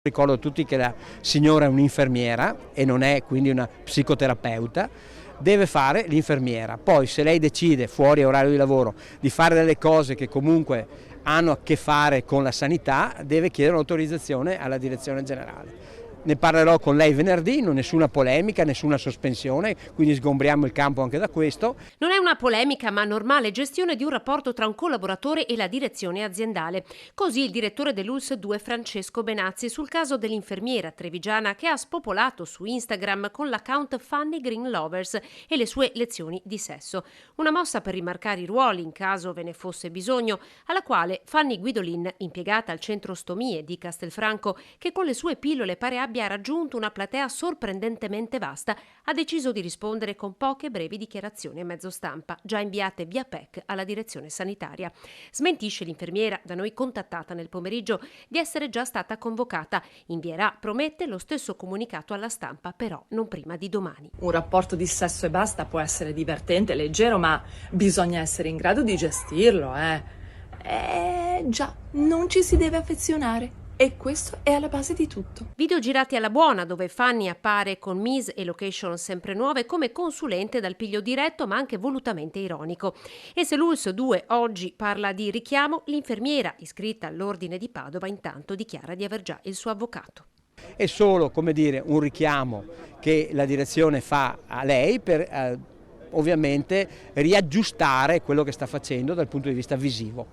Ricordo a tutti che la signora è un'infermiera e non è quindi una psicoterapeuta, deve fare l'infermiera. Poi se lei decide fuori orario di lavoro di fare delle cose che comunque hanno a che fare con la sanità, deve chiedere un'autorizzazione alla direzione generale. Ne parlerò con lei venerdì, non nessuna polemica, nessuna sospensione, quindi sgombriamo il campo anche da questo. Non è una polemica, ma normale gestione di un rapporto tra un collaboratore e la direzione aziendale. Così il direttore dell'ULSS 2 Francesco Benazzi sul caso dell'infermiera trevigiana che ha spopolato su Instagram con l'account Fanny Green Lovers e le sue lezioni di sesso. Una mossa per rimarcare i ruoli in caso ve ne fosse bisogno, alla quale Fanny Guidolin, impiegata al centro stomie di Castelfranco, che con le sue pillole pare abbia raggiunto una platea sorprendentemente vasta, ha deciso di rispondere con poche brevi dichiarazioni a mezzo stampa, già inviate via PEC alla direzione sanitaria. Smentisce l'infermiera, da noi contattata nel pomeriggio, di essere già stata convocata. Invierà, promette, lo stesso comunicato alla stampa, però non prima di domani. Un rapporto di sesso e basta può essere divertente, leggero, ma bisogna essere in grado di gestirlo, già, non ci si deve affezionare. E questo è alla base di tutto. Video girati alla buona, dove Fanny appare con Mise e location sempre nuove come consulente dal piglio diretto ma anche volutamente ironico. E se l'ULSS 2 oggi parla di richiamo, l'infermiera iscritta all'ordine di Padova intanto dichiara di aver già il suo avvocato. È solo, come dire, un richiamo che la direzione fa a lei per ovviamente riaggiustare quello che sta facendo dal punto di vista visivo.